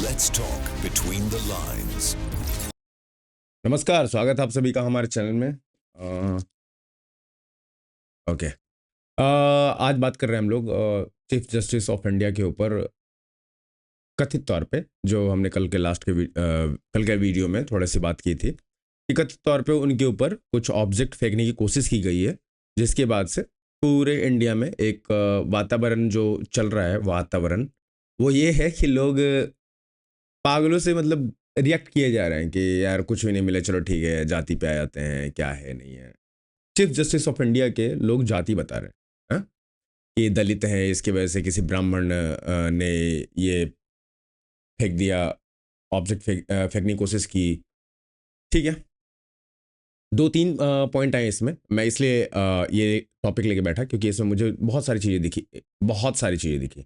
Let's talk between the lines. नमस्कार, स्वागत है आप सभी का हमारे चैनल में। ओके। आज बात कर रहे हैं हम लोग चीफ जस्टिस ऑफ इंडिया के ऊपर। कथित तौर पे जो हमने कल के वीडियो में थोड़ी सी बात की थी कि कथित तौर पे उनके ऊपर कुछ ऑब्जेक्ट फेंकने की कोशिश की गई है, जिसके बाद से पूरे इंडिया में एक वातावरण जो चल रहा है, वातावरण वो ये है कि लोग पागलों से मतलब रिएक्ट किए जा रहे हैं कि यार कुछ भी नहीं मिले, चलो ठीक है, जाति पे आ जाते हैं, क्या है नहीं है। चीफ जस्टिस ऑफ इंडिया के लोग जाति बता रहे हैं, हाँ? कि दलित हैं, इसकी वजह से किसी ब्राह्मण ने ये फेंक दिया, ऑब्जेक्ट फेंकने की कोशिश की। ठीक है, दो तीन पॉइंट आए इसमें। मैं इसलिए ये टॉपिक लेके बैठा क्योंकि इसमें मुझे बहुत सारी चीज़ें दिखी, बहुत सारी चीज़ें दिखी।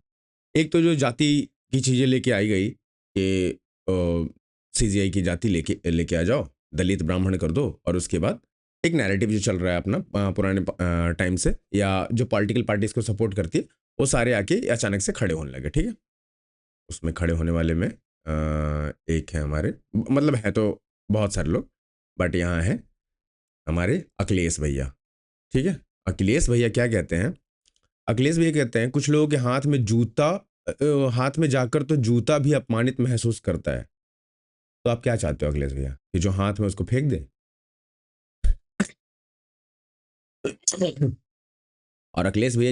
एक तो जो जाति की चीज़ें लेके आई गई कि सीजीआई की जाति लेके लेके आ जाओ, दलित ब्राह्मण कर दो, और उसके बाद एक नैरेटिव जो चल रहा है अपना पुराने टाइम से, या जो पॉलिटिकल पार्टीज को सपोर्ट करती है, वो सारे आके अचानक से खड़े होने लगे। ठीक है, उसमें खड़े होने वाले में एक है हमारे, मतलब है तो बहुत सारे लोग, बट यहाँ है हमारे अखिलेश भैया। ठीक है, अखिलेश भैया क्या कहते हैं? अखिलेश भैया कहते हैं कुछ लोगों के हाथ में जूता, हाथ में जाकर तो जूता भी अपमानित महसूस करता है। तो आप क्या चाहते हो अखिलेश भैया, कि जो हाथ में उसको फेंक दे? और अखिलेश भैया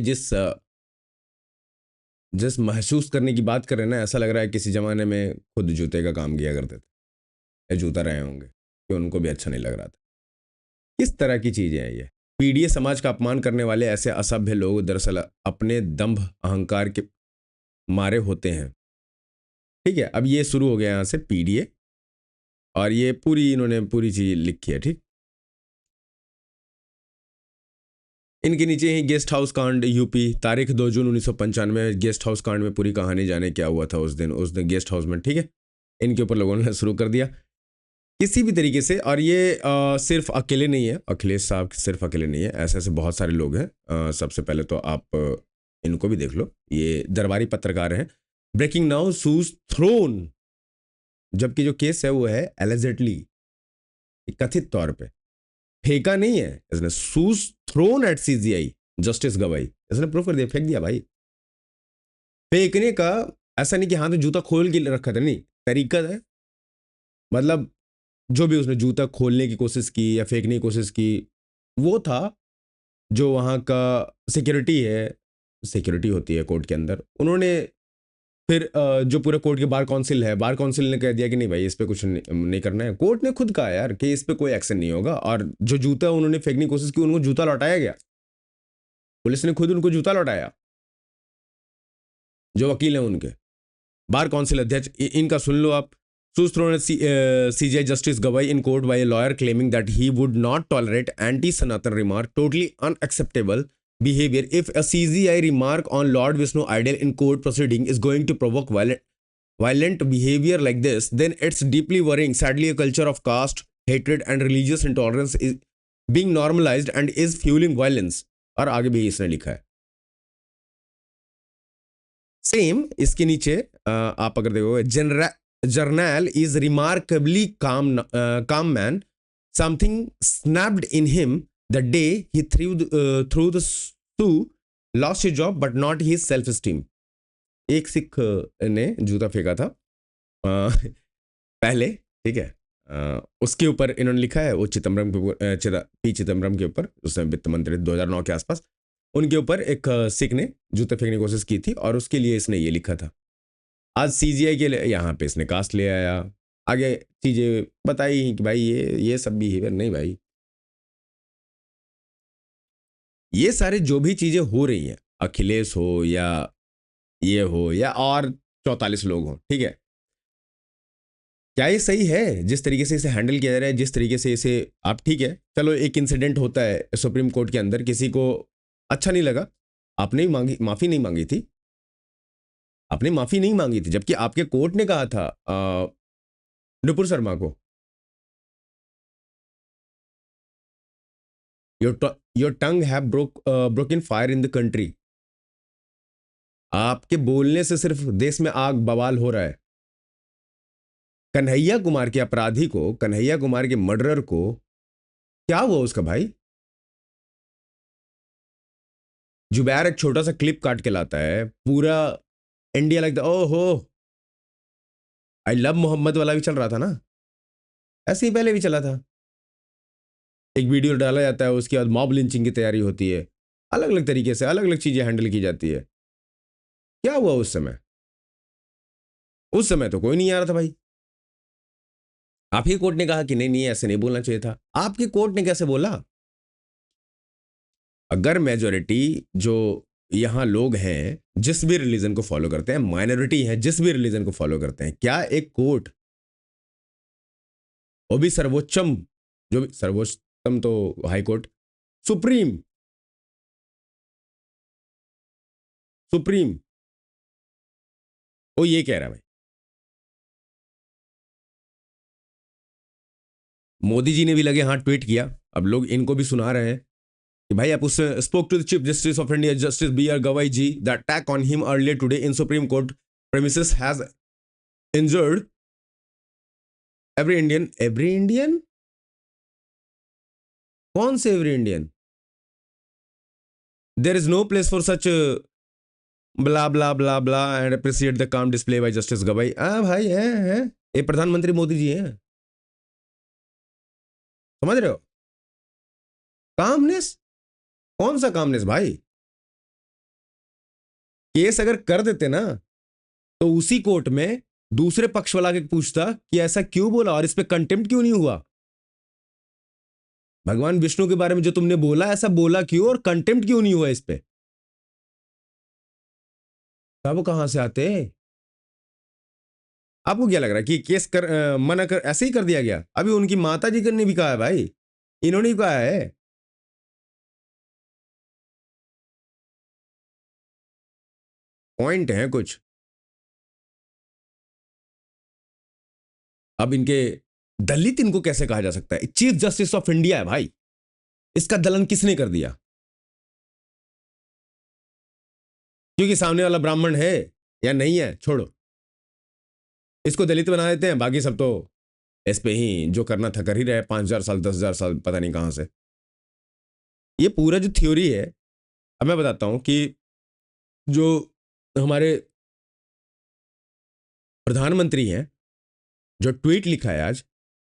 जिस महसूस करने की बात कर रहे हैं ना, ऐसा लग रहा है किसी जमाने में खुद जूते का काम किया करते थे, या जूता रहे होंगे, कि उनको भी अच्छा नहीं लग रहा था। किस तरह की चीजें हैं ये? पीडीए समाज का अपमान करने वाले ऐसे असभ्य लोग दरअसल अपने दंभ अहंकार के मारे होते हैं। ठीक है, अब ये शुरू हो गया यहाँ से पीडीए, और ये पूरी इन्होंने पूरी चीज लिखी है। ठीक, इनके नीचे ही गेस्ट हाउस कांड यूपी, तारीख 2 जून 1995। गेस्ट हाउस कांड में पूरी कहानी जाने क्या हुआ था उस दिन गेस्ट हाउस में। ठीक है, इनके ऊपर लोगों ने शुरू कर दिया किसी भी तरीके से। और ये सिर्फ अकेले नहीं है, अखिलेश साहब सिर्फ अकेले नहीं है, ऐसे ऐसे बहुत सारे लोग हैं। सबसे पहले तो आप इनको भी देख लो, ये दरबारी पत्रकार हैं। ब्रेकिंग नाउ, शूज थ्रोन, जबकि जो केस है वो है एलिजेडली, कथित तौर पे, फेंका नहीं है इसने, shoes thrown at CJI justice Gavai, इसने प्रूफ कर दिया, फेंक दिया भाई। फेंकने का ऐसा नहीं कि हाथ में जूता खोल के रखा था, नहीं, तरीका है। मतलब जो भी उसने जूता खोलने की कोशिश की या फेंकने की कोशिश की, वो था जो वहाँ का सिक्योरिटी है, सिक्योरिटी होती है कोर्ट के अंदर, उन्होंने फिर जो पूरे कोर्ट के बार काउंसिल है, बार काउंसिल ने कह दिया कि नहीं भाई, इस पे कुछ नहीं करना है। कोर्ट ने खुद कहा यार कि इस पे कोई एक्शन नहीं होगा, और जो जूता उन्होंने फेंकने की कोशिश की, उनको जूता लौटाया गया, पुलिस ने खुद उनको जूता लौटाया। जो वकील हैं उनके, बार काउंसिल अध्यक्ष, इनका सुन लो आप। Sus thrown at CJI Justice Gawai in court by a lawyer claiming that he would not tolerate anti-Sanatan remark, totally unacceptable behavior. If a CGI remark on Lord Vishnu idol in court proceeding is going to provoke violent behavior like this, then it's deeply worrying. Sadly, a culture of caste, hatred and religious intolerance is being normalized and is fueling violence. और आगे भी इसने लिखा है same. इसके नीचे आप अगर देखोगे, Jarnal is remarkably calm man. Something snapped in him the day he threw the shoe, lost his job, but not his self-esteem. एक सिख ने जूता फेंका था पहले, ठीक है। उसके ऊपर इन्होंने लिखा है, वो पी चिदम्बरम के ऊपर, उसने वित्त मंत्री 2009 के आसपास, उनके ऊपर एक सिख ने जूता फेंकने की कोशिश की थी, और उसके लिए इसने ये लिखा था। आज सीजीआई के लिए यहाँ पे इसने कास्ट ले आया, आगे चीजें बताई कि भाई ये सब बिहेवियर नहीं भाई। ये सारे जो भी चीजें हो रही हैं, अखिलेश हो या ये हो या और 44 लोग हो, ठीक है, क्या ये सही है जिस तरीके से इसे हैंडल किया जा रहा है, जिस तरीके से इसे आप, ठीक है चलो, एक इंसिडेंट होता है सुप्रीम कोर्ट के अंदर, किसी को अच्छा नहीं लगा, आपने माफी नहीं मांगी थी, आपने माफी नहीं मांगी थी, जबकि आपके कोर्ट ने कहा था नुपुर शर्मा को, your tongue have broken fire in the country. आपके बोलने से सिर्फ देश में आग बवाल हो रहा है, कन्हैया कुमार के अपराधी को, कन्हैया कुमार के मर्डरर को क्या हुआ उसका भाई? जुबैर एक छोटा सा क्लिप काट के लाता है, पूरा इंडिया लगता, ओहो आई लव मोहम्मद वाला भी चल रहा था ना, ऐसे ही पहले भी चला था। एक वीडियो डाला जाता है, उसके बाद मॉब लिंचिंग की तैयारी होती है, अलग अलग तरीके से अलग अलग चीजें हैंडल की जाती है। क्या हुआ उस समय? उस समय तो कोई नहीं आ रहा था भाई। आप ही कोर्ट ने कहा कि नहीं नहीं ऐसे नहीं बोलना चाहिए था। आपके कोर्ट ने कैसे बोला? अगर मेजोरिटी जो यहां लोग हैं जिस भी रिलीजन को फॉलो करते हैं, माइनॉरिटी है जिस भी रिलीजन को फॉलो करते हैं, क्या एक कोर्ट, वो भी सर्वोच्चम, जो भी सर्वोच्चम तो हाई कोर्ट, सुप्रीम, सुप्रीम, वो ये कह रहा है भाई, मोदी जी ने भी लगे हाथ ट्वीट किया, अब लोग इनको भी सुना रहे हैं कि भाई आप उससे spoke to the chief justice of India justice B R Gavai ji, the attack on him earlier today in supreme court premises has injured every Indian. Every Indian? कौन से every Indian? There is no place for such blah blah blah blah and appreciate the calm display by justice Gavai. भाई है ये प्रधानमंत्री मोदी जी हैं, समझ रहे हो? कामनेस? कौन सा कामनेस भाई? केस अगर कर देते ना तो उसी कोर्ट में दूसरे पक्ष वाला के पूछता कि ऐसा क्यों बोला और इस पे कंटेम्प्ट क्यों नहीं हुआ, भगवान विष्णु के बारे में जो तुमने बोला ऐसा बोला क्यों और कंटेम्प्ट क्यों नहीं हुआ इस पे? तब कहां से आते? आपको क्या लग रहा है कि केस कर मना कर ऐसे ही कर दिया गया? अभी उनकी माता जी ने भी कहा है भाई, इन्होंने ही कहा है। पॉइंट है कुछ। अब इनके दलित इनको कैसे कहा जा सकता है? चीफ जस्टिस ऑफ इंडिया है भाई, इसका दलन किसने कर दिया? क्योंकि सामने वाला ब्राह्मण है या नहीं है, छोड़ो, इसको दलित बना देते हैं, बाकी सब तो इस पे ही जो करना था कर ही रहे, 5,000 साल 10,000 साल पता नहीं कहां से। ये पूरा जो थ्योरी है, अब मैं बताता हूं कि जो हमारे प्रधानमंत्री हैं, जो ट्वीट लिखा है आज,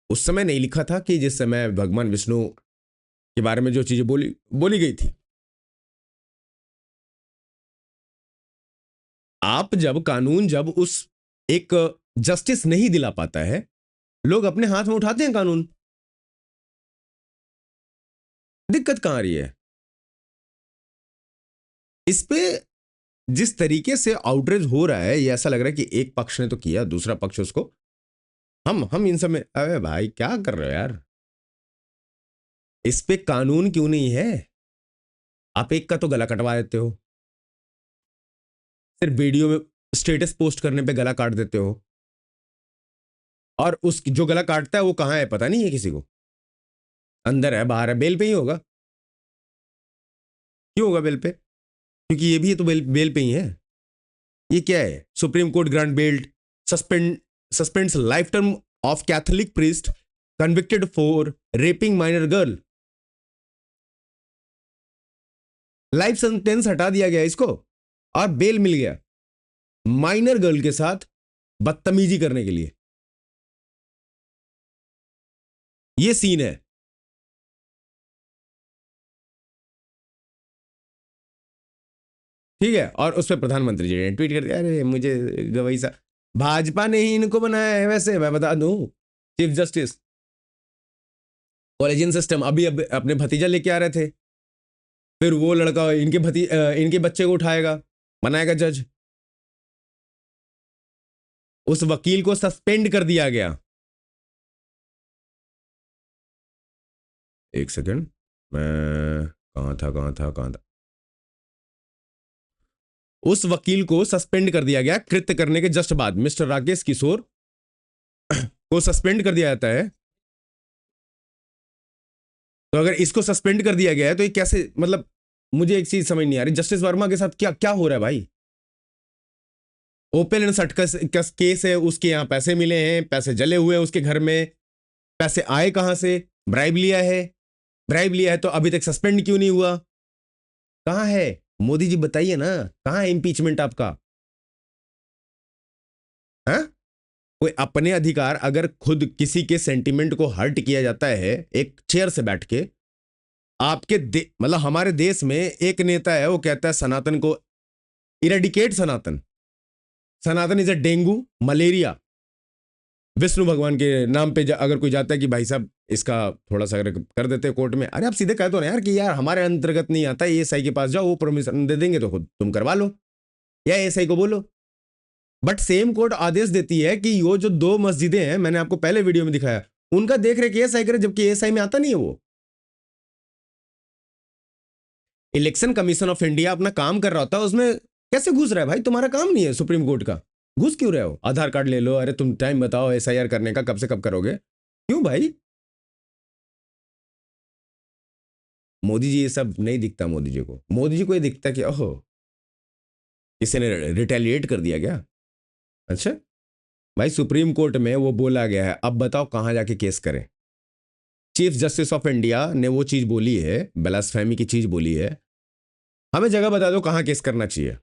उस समय नहीं लिखा था कि जिस समय भगवान विष्णु के बारे में जो चीजें बोली गई थी। आप जब कानून जब उस एक जस्टिस नहीं दिला पाता है, लोग अपने हाथ में उठाते हैं कानून। दिक्कत कहां आ रही है? इस पे जिस तरीके से आउटरीच हो रहा है, ये ऐसा लग रहा है कि एक पक्ष ने तो किया, दूसरा पक्ष उसको हम इन सब में, अरे भाई क्या कर रहे हो यार? इस पे कानून क्यों नहीं है? आप एक का तो गला कटवा देते हो, सिर्फ वीडियो में स्टेटस पोस्ट करने पे गला काट देते हो, और उस जो गला काटता है वो कहां है पता नहीं है किसी को, अंदर है बाहर है, बेल पे ही होगा। क्यों होगा बेल पे? क्योंकि ये भी है तो बेल पे ही है। ये क्या है? Supreme court grant belt suspends life term of Catholic priest convicted for rapping minor girl. Life sentence हटा दिया गया इसको और बेल मिल गया माइनर गर्ल के साथ बदतमीजी करने के लिए। ये सीन है। ठीक है, और उस पर प्रधानमंत्री जी ने ट्वीट कर दिया, अरे मुझे गवई सा, भाजपा ने ही इनको बनाया है। वैसे मैं बता दूं, चीफ जस्टिस कॉलेजियन सिस्टम अभी अपने भतीजा लेके आ रहे थे, फिर वो लड़का इनके बच्चे को उठाएगा, बनाएगा जज। उस वकील को सस्पेंड कर दिया गया। एक सेकंड, मैं कहां था। उस वकील को सस्पेंड कर दिया गया कृत्य करने के जस्ट बाद। मिस्टर राकेश किशोर को सस्पेंड कर दिया जाता है। तो अगर इसको सस्पेंड कर दिया गया है तो ये कैसे, मतलब मुझे एक चीज समझ नहीं आ रही, जस्टिस वर्मा के साथ क्या क्या हो रहा है भाई? ओपन एंड शट का केस है, उसके यहाँ पैसे मिले हैं, पैसे जले हुए हैं उसके घर में, पैसे आए कहां से, ब्राइब लिया है, ब्राइब लिया है तो अभी तक सस्पेंड क्यों नहीं हुआ, कहां है मोदी जी बताइए ना, कहां है इम्पीचमेंट आपका? हाँ, कोई अपने अधिकार, अगर खुद किसी के सेंटिमेंट को हर्ट किया जाता है एक चेयर से बैठ के, आपके मतलब हमारे देश में एक नेता है वो कहता है सनातन को eradicate, Sanatan, Sanatan is a dengue malaria. Vishnu भगवान के नाम पे अगर कोई जाता है कि भाई साहब इसका थोड़ा सा अगर कर देते कोर्ट में, अरे आप सीधे कह दो ना यार कि यार हमारे अंतर्गत नहीं आता, एएसआई के पास जाओ, वो परमिशन दे देंगे तो खुद तुम करवा लो, या एएसआई को बोलो। बट सेम कोर्ट आदेश देती है कि वो जो 2 मस्जिदें हैं, मैंने आपको पहले वीडियो में दिखाया, उनका देख रेख एएसआई करे, जबकि एएसआई में आता नहीं है वो। इलेक्शन कमीशन ऑफ इंडिया अपना काम कर रहा होता है, उसमें कैसे घुस रहा है भाई? तुम्हारा काम नहीं है सुप्रीम कोर्ट का, घुस क्यों रहे हो? आधार कार्ड ले लो, अरे तुम टाइम बताओ एसआईआर करने का, कब से कब करोगे, क्यों भाई? मोदी जी ये सब नहीं दिखता मोदी जी को। मोदी जी को ये दिखता कि ओहो किसी ने रिटेलिएट कर दिया क्या? अच्छा भाई, सुप्रीम कोर्ट में वो बोला गया है, अब बताओ कहां जाके केस करें? चीफ जस्टिस ऑफ इंडिया ने वो चीज बोली है, ब्लास्फेमी की चीज बोली है, हमें जगह बता दो कहां केस करना चाहिए,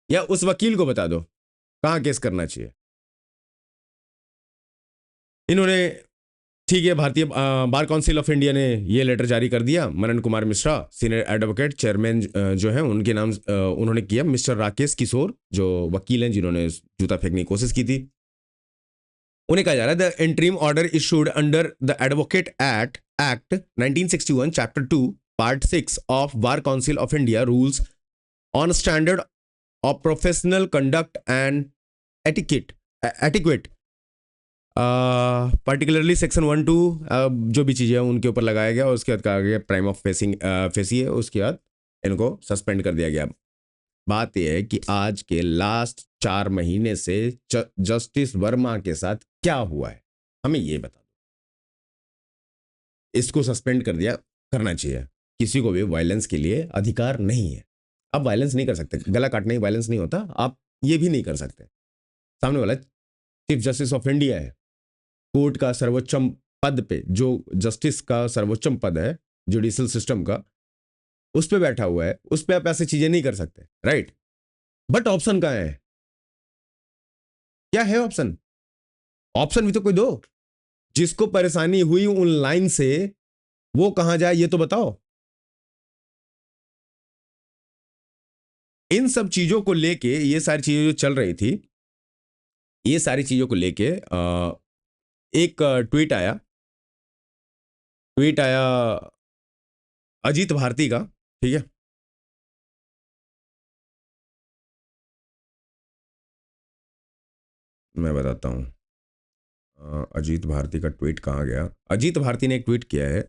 या उस वकील को बता दो कहां केस करना चाहिए। इन्होंने, ठीक है, भारतीय बार काउंसिल ऑफ इंडिया ने ये लेटर जारी कर दिया, Manan Kumar Mishra senior advocate chairman जो है उनके नाम उन्होंने किया, मिस्टर राकेश किशोर जो वकील हैं जिन्होंने जूता फेंकने की कोशिश की थी, उन्हें कहा जा रहा है the interim order issued under the advocate act 1961 chapter 2 part 6 of bar council of India rules on standard of professional conduct and etiquette, particularly section 1-2 जो भी चीज़ें हैं उनके ऊपर लगाया गया, उसके बाद कहा गया प्राइम ऑफ फेसी है, उसके बाद इनको सस्पेंड कर दिया गया। बात यह है कि आज के लास्ट 4 महीने से जस्टिस वर्मा के साथ क्या हुआ है, हमें ये बता दो। इसको सस्पेंड कर दिया, करना चाहिए, किसी को भी वायलेंस के लिए अधिकार नहीं है। आप वायलेंस नहीं कर सकते, गला काटने ही वायलेंस नहीं होता, आप ये भी नहीं कर सकते। सामने वाला चीफ जस्टिस ऑफ इंडिया है, कोर्ट का सर्वोच्चम पद पे, जो जस्टिस का सर्वोच्चम पद है जुडिशियल सिस्टम का, उस पे बैठा हुआ है, उस पे आप ऐसी चीजें नहीं कर सकते, राइट? बट ऑप्शन कहां है? क्या है ऑप्शन? ऑप्शन भी तो कोई दो। जिसको परेशानी हुई उन लाइन से वो कहां जाए ये तो बताओ। इन सब चीजों को लेके, ये सारी चीजें जो चल रही थी, ये सारी चीजों को लेके एक ट्वीट आया अजीत भारती का, ठीक है, मैं बताता हूं अजीत भारती का ट्वीट कहाँ गया। अजीत भारती ने एक ट्वीट किया है,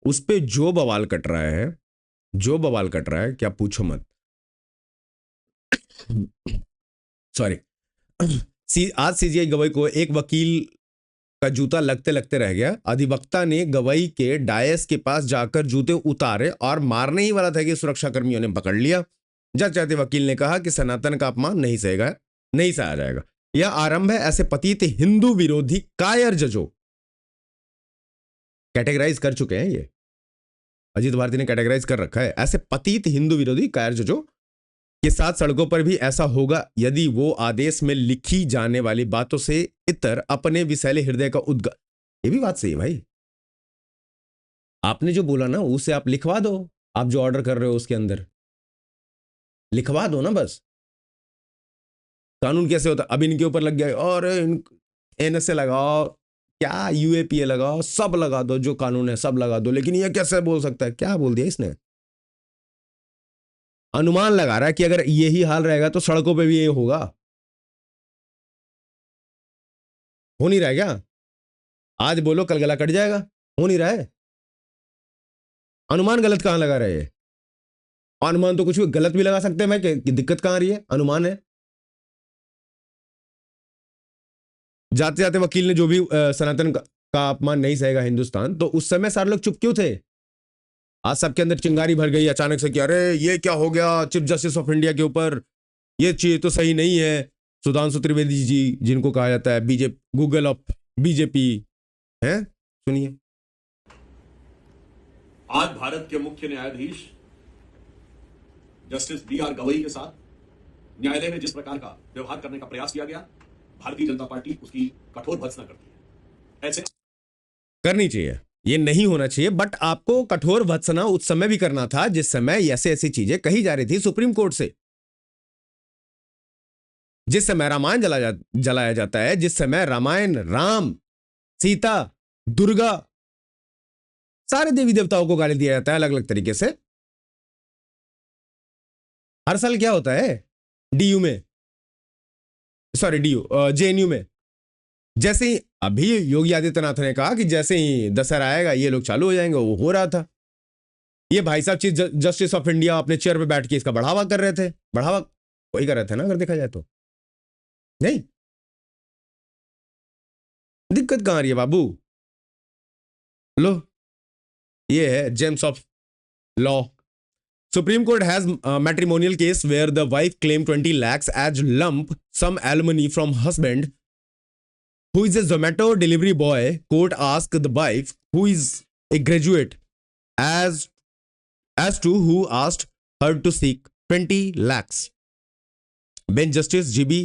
उस पे जो बवाल कट रहा है, जो बवाल कट रहा है क्या पूछो मत। सॉरी, आज सीजीआई गवाई को एक वकील का जूता लगते लगते रह गया। अधिवक्ता ने गवाई के डायस के पास जाकर जूते उतारे और मारने ही वाला था कि सुरक्षा कर्मियों ने पकड़ लिया। जज चाहते वकील ने कहा कि सनातन का अपमान नहीं सहेगा, नहीं सहा जाएगा। यह आरंभ है ऐसे पतित हिंदू विरोधी कायर जजों, कैटेगराइज कर चुके हैं ये, अजीत भारती ने कैटेगराइज कर रखा है, ऐसे पतित हिंदू विरोधी कायर जजों के साथ सड़कों पर भी ऐसा होगा यदि वो आदेश में लिखी जाने वाली बातों से इतर अपने विषैले हृदय का उद्गार। ये भी बात सही है भाई, आपने जो बोला ना उसे आप लिखवा दो, आप जो ऑर्डर कर रहे हो उसके अंदर लिखवा दो ना बस। कानून कैसे होता, अब इनके ऊपर लग गया और एनएसए लगाओ, क्या यूएपीए लगाओ, सब लगा दो, जो कानून है सब लगा दो, लेकिन ये कैसे बोल सकता है? क्या बोल दिया इसने? अनुमान लगा रहा है कि अगर यही हाल रहेगा तो सड़कों पे भी ये होगा। हो नहीं रहा है क्या? आज बोलो कल गला कट जाएगा, हो नहीं रहा है। अनुमान गलत कहां लगा रहे हैं? अनुमान तो कुछ भी गलत भी लगा सकते हैं मैं, कि दिक्कत कहां आ रही है? अनुमान है। जाते जाते वकील ने जो भी सनातन का अपमान नहीं सहेगा हिंदुस्तान, तो उस समय सारे लोग चुप क्यों थे? आज सबके अंदर चिंगारी भर गई अचानक से कि अरे ये क्या हो गया चीफ जस्टिस ऑफ इंडिया के ऊपर, ये चीज तो सही नहीं है। सुधांशु त्रिवेदी जी, जिनको कहा जाता है बीजेपी गूगल ऑफ बीजेपी, है, सुनिए। आज भारत के मुख्य न्यायाधीश जस्टिस बी.आर. गवई के साथ न्यायालय में जिस प्रकार का व्यवहार करने का प्रयास किया गया, भारतीय जनता पार्टी उसकी कठोर भर्त्सना करती है। ऐसे करनी चाहिए, ये नहीं होना चाहिए, बट आपको कठोर भर्त्सना उस समय भी करना था जिस समय ऐसे ऐसी चीजें कही जा रही थी सुप्रीम कोर्ट से। जिस समय रामायण जलाया जाता है, जिस समय रामायण, राम, सीता, दुर्गा, सारे देवी देवताओं को गाली दिया जाता है अलग अलग तरीके से। हर साल क्या होता है डीयू में, सॉरी डीयू जेएनयू में, जैसे ही अभी योगी आदित्यनाथ ने कहा कि जैसे ही दशहरा आएगा ये लोग चालू हो जाएंगे, वो हो रहा था। ये भाई साहब चीफ जस्टिस ऑफ इंडिया अपने चेयर पे बैठ के इसका बढ़ावा कर रहे थे, बढ़ावा वही कर रहे थे ना अगर देखा जाए तो। नहीं, दिक्कत कहां आ रही है बाबू? लो, ये है James of law. Supreme Court has a matrimonial case where the wife claimed 20 lakhs as lump sum alimony from husband who is a Zomato delivery boy. Court asked the wife, who is a graduate, as to who asked her to seek 20 lakhs. Bench Justice GB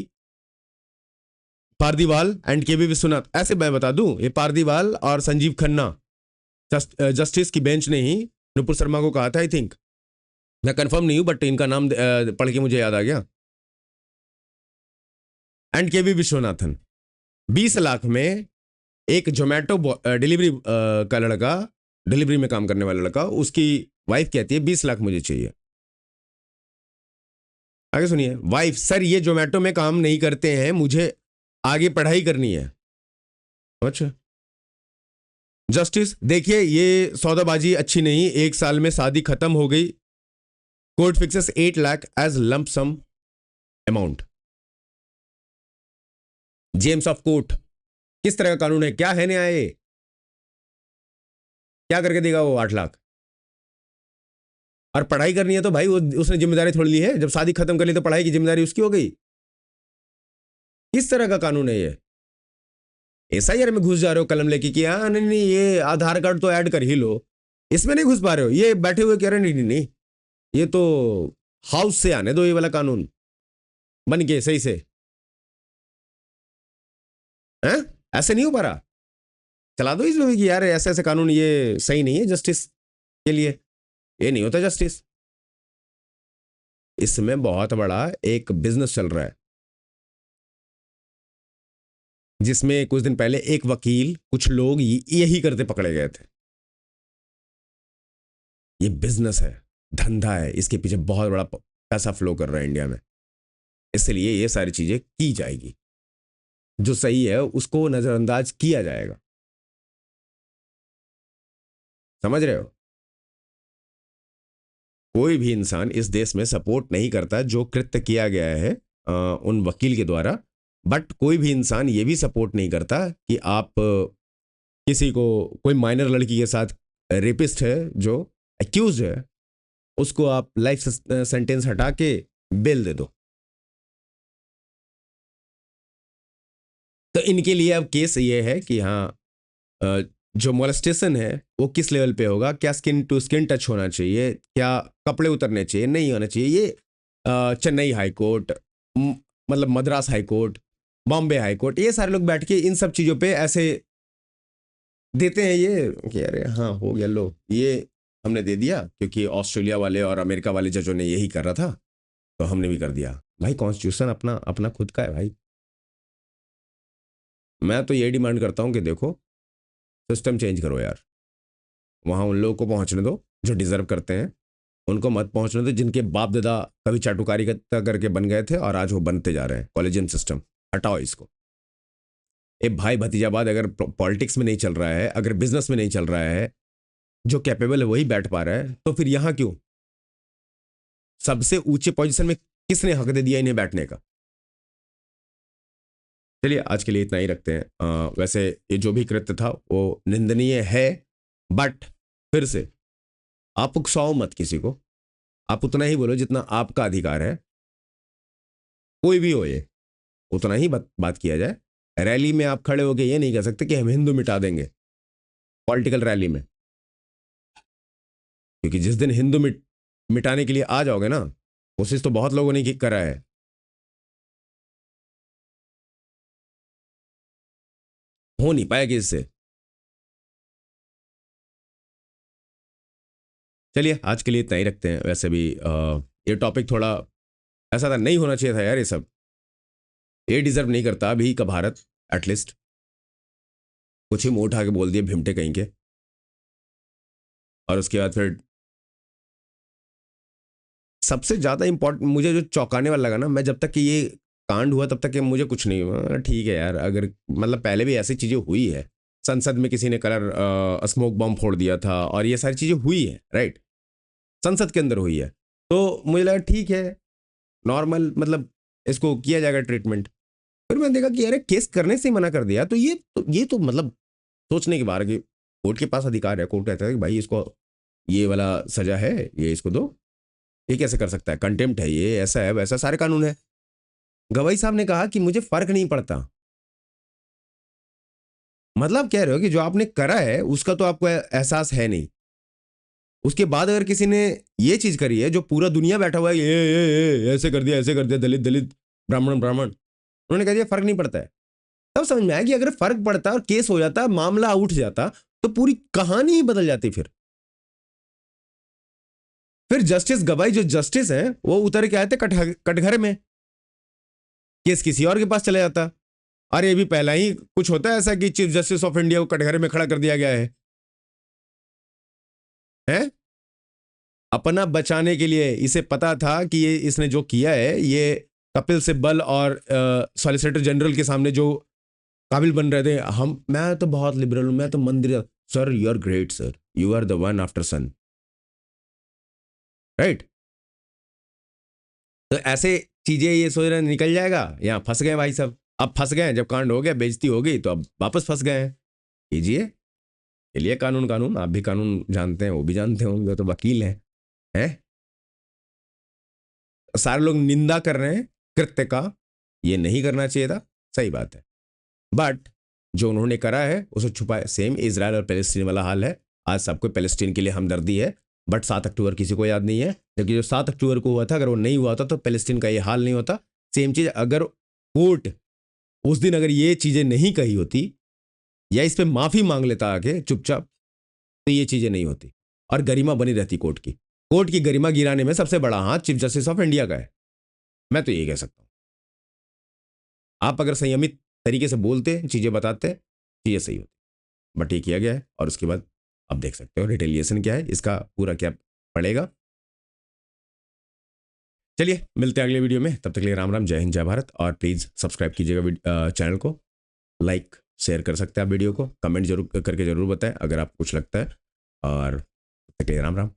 Pardiwala and KB Vishwanath, ऐसे मैं बता दूं, ये पारदीवाल और Sanjiv Khanna justice की bench ने ही नुपुर शर्मा को कहा था, आई थिंक, मैं कंफर्म नहीं हूं बट इनका नाम पढ़ के मुझे याद आ गया। एंड केबी विश्वनाथन, 20 लाख में एक जोमेटो डिलीवरी का लड़का, डिलीवरी में काम करने वाला लड़का, उसकी वाइफ कहती है 20 लाख मुझे चाहिए। आगे सुनिए, वाइफ, सर ये जोमेटो में काम नहीं करते हैं, मुझे आगे पढ़ाई करनी है। अच्छा, जस्टिस देखिए ये सौदाबाजी अच्छी नहीं, 1 साल में शादी खत्म हो गई। Court fixes 8 lakh as lump sum amount. Gems of court, किस तरह का कानून है, क्या है न्याय, क्या करके देगा वो 8 लाख? और पढ़ाई करनी है तो भाई वो उसने जिम्मेदारी थोड़ी ली है, जब शादी खत्म कर ली तो पढ़ाई की जिम्मेदारी उसकी हो गई। किस तरह का कानून है ये? एसआईआर में घुस जा रहे हो कलम लेके कि हाँ नहीं नहीं ये आधार कार्ड तो ऐड कर ही लो, इसमें नहीं घुस पा रहे हो। ये बैठे हुए कह रहे नहीं नहीं नहीं, ये तो हाउस से आने दो ये वाला कानून बन के सही से, हैं? ऐसे नहीं हो पा रहा, चला दो इसमें कि यार ऐसे ऐसे कानून ये सही नहीं है जस्टिस के लिए, ये नहीं होता जस्टिस। इसमें बहुत बड़ा एक बिजनेस चल रहा है, जिसमें कुछ दिन पहले एक वकील, कुछ लोग यही करते पकड़े गए थे। ये बिजनेस है, धंधा है, इसके पीछे बहुत बड़ा पैसा फ्लो कर रहा है इंडिया में, इसलिए ये सारी चीजें की जाएगी। जो सही है उसको नजरअंदाज किया जाएगा, समझ रहे हो? कोई भी इंसान इस देश में सपोर्ट नहीं करता जो कृत्य किया गया है उन वकील के द्वारा, बट कोई भी इंसान ये भी सपोर्ट नहीं करता कि आप किसी को, कोई माइनर लड़की के साथ रेपिस्ट है जो एक्यूज है, उसको आप लाइफ सेंटेंस हटा के बेल दे दो। तो इनके लिए अब केस ये है कि हाँ, जो मोलेस्टेशन है वो किस लेवल पे होगा, क्या स्किन टू स्किन टच होना चाहिए, क्या कपड़े उतरने चाहिए, नहीं होना चाहिए। ये चेन्नई हाई कोर्ट, मतलब Madras high court, Bombay high court, ये सारे लोग बैठ के इन सब चीज़ों पे ऐसे देते हैं ये कि अरे हाँ हो गया, लो ये हमने दे दिया क्योंकि ऑस्ट्रेलिया वाले और अमेरिका वाले जजों ने यही कर रहा था तो हमने भी कर दिया। भाई कॉन्स्टिट्यूशन अपना अपना खुद का है भाई। मैं तो ये डिमांड करता हूँ कि देखो सिस्टम चेंज करो यार, वहाँ उन लोगों को पहुँचने दो जो डिजर्व करते हैं, उनको मत पहुँचने दो जिनके बाप दादा कभी चाटुकारी करके बन गए थे और आज वो बनते जा रहे हैं। कॉलेजियन सिस्टम हटाओ इसको। ए भाई भतीजाबाद अगर पॉलिटिक्स में नहीं चल रहा है, अगर बिजनेस में नहीं चल रहा है, जो कैपेबल है वही बैठ पा रहा है, तो फिर यहां क्यों? सबसे ऊंचे पोजीशन में किसने हक दे दिया इन्हें बैठने का? चलिए आज के लिए इतना ही रखते हैं। वैसे ये जो भी कृत्य था वो निंदनीय है, बट फिर से आप उकसाओ मत किसी को, आप उतना ही बोलो जितना आपका अधिकार है, कोई भी हो ये, उतना ही बात किया जाए। रैली में आप खड़े होके ये नहीं कह सकते कि हम हिंदू मिटा देंगे पॉलिटिकल रैली में, क्योंकि जिस दिन हिंदू मिटाने के लिए आ जाओगे ना, कोशिश तो बहुत लोगों ने करा है, हो नहीं पाएगी इससे। चलिए आज के लिए इतना ही रखते हैं। वैसे भी ये टॉपिक थोड़ा ऐसा था, नहीं होना चाहिए था यार, ये सब ये डिजर्व नहीं करता अभी का भारत। एटलीस्ट कुछ ही मुंह उठा के बोल दिए भिमटे कहीं के, और उसके बाद फिर सबसे ज़्यादा इंपॉर्टेंट मुझे जो चौंकाने वाला लगा ना, मैं जब तक कि ये कांड हुआ तब तक कि मुझे कुछ नहीं हुआ, ठीक है यार, अगर मतलब पहले भी ऐसी चीज़ें हुई है, संसद में किसी ने कलर स्मोक बॉम्ब फोड़ दिया था और ये सारी चीज़ें हुई है, राइट, संसद के अंदर हुई है, तो मुझे लगा ठीक है नॉर्मल, मतलब इसको किया जाएगा ट्रीटमेंट। फिर मैंने देखा कि अरे केस करने से ही मना कर दिया, तो ये तो मतलब सोचने की बात है कि कोर्ट के पास अधिकार है, कोर्ट कहता है कि भाई इसको ये वाला सजा है, ये इसको दो, ये कैसे कर सकता है, कंटेम्प्ट है, ये ऐसा है वैसा, सारे कानून है। गवाही साहब ने कहा कि मुझे फर्क नहीं पड़ता। मतलब कह रहे हो कि जो आपने करा है उसका तो आपको एहसास है नहीं, उसके बाद अगर किसी ने ये चीज करी है जो पूरा दुनिया बैठा हुआ है, ये ऐसे कर दिया, ऐसे कर दिया, दलित दलित, ब्राह्मण ब्राह्मण, उन्होंने कह दिया फर्क नहीं पड़ता है, तब समझ में आया कि अगर फर्क पड़ता और केस हो जाता, मामला उठ जाता, तो पूरी कहानी ही बदल जाती। फिर जस्टिस गवाई जो जस्टिस है वो उतर के आए थे कटघरे में, केस किसी और के पास चला जाता। अरे ये भी पहला ही कुछ होता है ऐसा कि चीफ जस्टिस ऑफ इंडिया को कटघरे में खड़ा कर दिया गया है? अपना बचाने के लिए, इसे पता था कि ये इसने जो किया है ये कपिल सिब्बल और सॉलिसिटर जनरल के सामने जो काबिल बन रहे थे, मैं तो बहुत लिबरल हूं, मैं तो मंदिर, sir you are great sir, you are the one after sun, right. तो ऐसे चीजें ये सोच रहे निकल जाएगा, यहाँ फंस गए भाई साहब, अब फंस गए, जब कांड हो गया, बेइज्जती हो गई, तो अब वापस फंस गए हैं। कीजिए, चलिए कानून, आप भी कानून जानते हैं, वो भी जानते होंगे, तो वकील हैं? सारे लोग निंदा कर रहे हैं कृत्य का, ये नहीं करना चाहिए था, सही बात है, बट जो उन्होंने करा है उसे छुपाए। सेम इजराइल और पैलेस्टीन वाला हाल है, आज सबको पैलेस्टीन के लिए हमदर्दी है, बट 7 अक्टूबर किसी को याद नहीं है, क्योंकि जो 7 अक्टूबर को हुआ था, अगर वो नहीं हुआ था तो पैलेस्टीन का ये हाल नहीं होता। सेम चीज़ अगर कोर्ट उस दिन अगर ये चीज़ें नहीं कही होती या इस पर माफ़ी मांग लेता आके चुपचाप, तो ये चीज़ें नहीं होती और गरिमा बनी रहती कोर्ट की। कोर्ट की गरिमा गिराने में सबसे बड़ा हाथ चीफ जस्टिस ऑफ इंडिया का है, मैं तो यही कह सकता हूँ। आप अगर संयमित तरीके से बोलते, चीज़ें बताते, चीज़ें सही होती, बट ये किया गया है, और उसके बाद आप देख सकते हो रिटेलिएशन क्या है, इसका पूरा क्या पड़ेगा। चलिए मिलते हैं अगले वीडियो में, तब तक के लिए राम राम, जय हिंद, जय भारत, और प्लीज़ सब्सक्राइब कीजिएगा चैनल को, लाइक शेयर कर सकते हैं आप वीडियो को, कमेंट जरूर करके जरूर बताएं अगर आपको कुछ लगता है, और तब तक के लिए राम राम।